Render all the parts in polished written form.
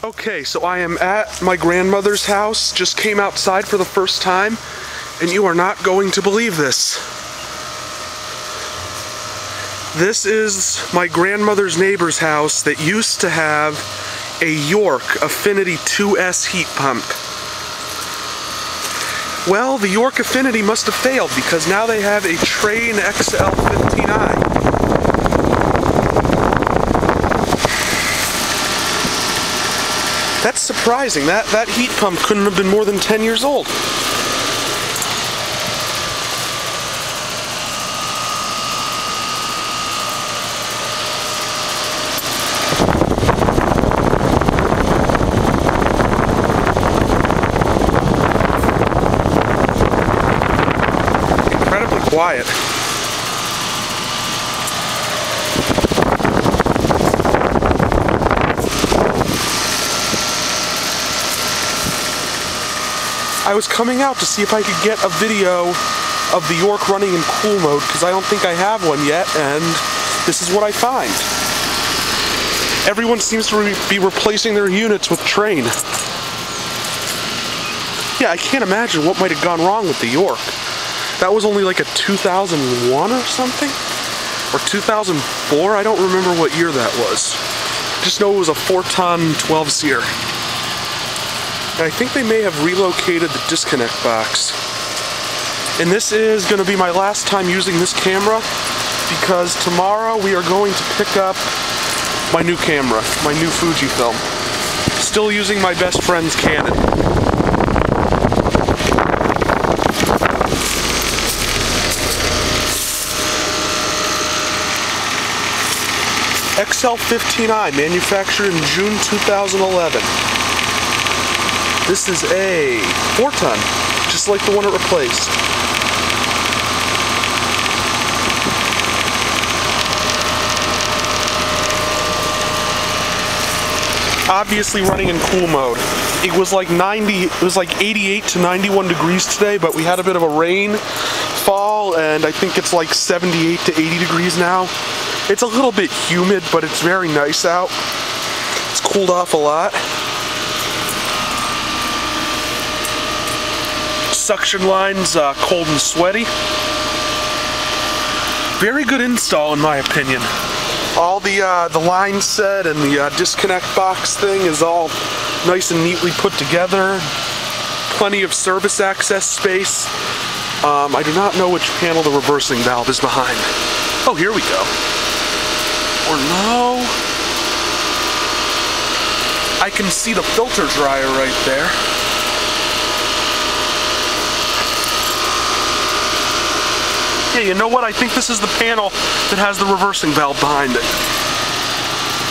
Okay, so I am at my grandmother's house, just came outside for the first time, and you are not going to believe this. This is my grandmother's neighbor's house that used to have a York Affinity 2S heat pump. Well, the York Affinity must have failed because now they have a Trane XL15i. That's surprising. That heat pump couldn't have been more than 10 years old. Incredibly quiet. I was coming out to see if I could get a video of the York running in cool mode because I don't think I have one yet, and this is what I find. Everyone seems to be replacing their units with Trane. Yeah, I can't imagine what might have gone wrong with the York. That was only like a 2001 or something? Or 2004? I don't remember what year that was. Just know it was a 4-ton 12-seer. And I think they may have relocated the disconnect box. And this is going to be my last time using this camera because tomorrow we are going to pick up my new camera, my new Fujifilm. Still using my best friend's Canon. XL15i, manufactured in June 2011. This is a 4-ton, just like the one it replaced. Obviously running in cool mode. It was like 88 to 91 degrees today, but we had a bit of a rainfall, and I think it's like 78 to 80 degrees now. It's a little bit humid, but it's very nice out. It's cooled off a lot. Suction lines cold and sweaty. Very good install in my opinion. All the line set and the disconnect box thing is all nice and neatly put together. Plenty of service access space. I do not know which panel the reversing valve is behind. Oh, here we go. Or no. I can see the filter dryer right there. Yeah, you know what? I think this is the panel that has the reversing valve behind it.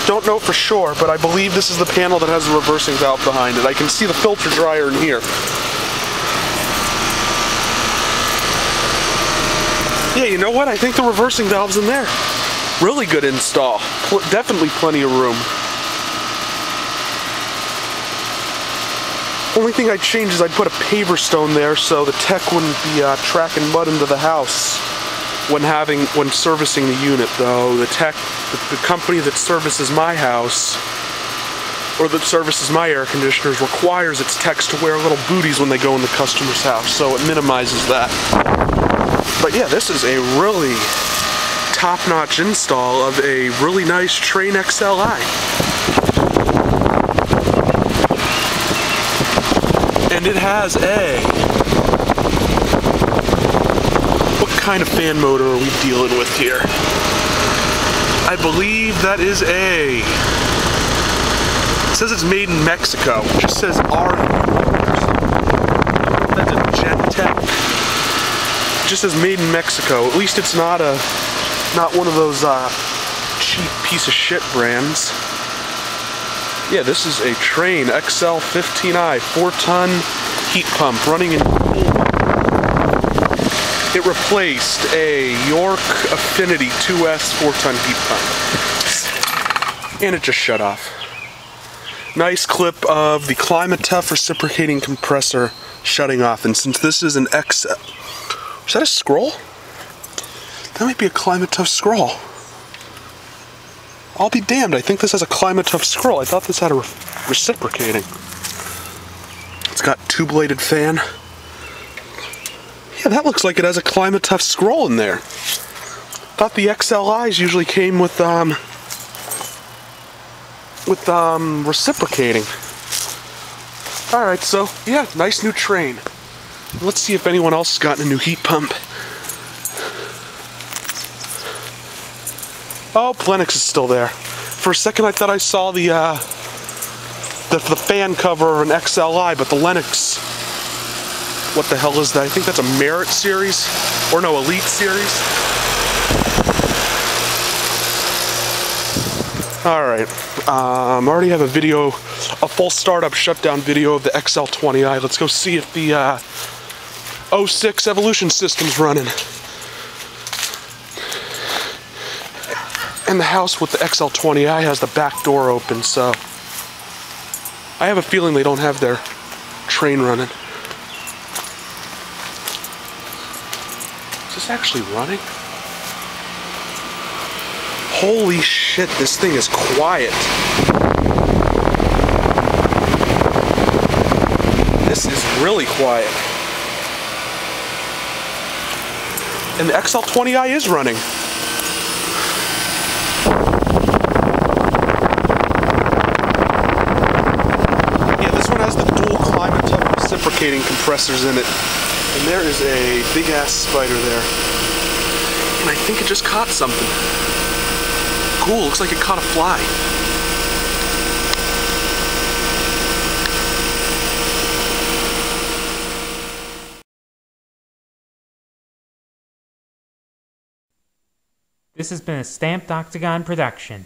Don't know for sure, but I believe this is the panel that has the reversing valve behind it. I can see the filter dryer in here. Yeah, you know what? I think the reversing valve's in there. Really good install. Definitely plenty of room. Only thing I'd change is I'd put a paver stone there so the tech wouldn't be tracking mud into the house when servicing the unit, though. The company that services my house, or that services my air conditioners, requires its techs to wear little booties when they go in the customer's house, so it minimizes that. But yeah, this is a really top-notch install of a really nice Trane XLi. And it has what kind of fan motor are we dealing with here? I believe that is it says it's made in Mexico. It just says R. That's a Gentech. It just says made in Mexico. At least it's not one of those cheap piece of shit brands. Yeah, this is a Trane XL15i 4-ton heat pump running in cool mode. It replaced a York Affinity 2S 4-ton heat pump. And it just shut off. Nice clip of the Climate-Tough reciprocating compressor shutting off. And since this is an XL... Is that a scroll? That might be a Climate-Tough scroll. I'll be damned, I think this has a Climate-Tough scroll. I thought this had a reciprocating. It's got two-bladed fan. Yeah, that looks like it has a Climate Tough scroll in there. Thought the XLIs usually came with reciprocating. Alright, so yeah, nice new Trane. Let's see if anyone else has gotten a new heat pump. Oh, Lennox is still there. For a second I thought I saw the fan cover of an XLI, but the Lennox, what the hell is that? I think that's a Merit series, or no, Elite series. Alright, I already have a video, a full startup shutdown video of the XL20i. Let's go see if the 06 Evolution system's running. And the house with the XL20i has the back door open, so I have a feeling they don't have their Trane running. Is this actually running? Holy shit, this thing is quiet. This is really quiet. And the XL20i is running. Yeah, this one has the dual Climate Tough reciprocating compressors in it. And there is a big ass spider there. And I think it just caught something. Cool, looks like it caught a fly. This has been a Stamped Octagon production.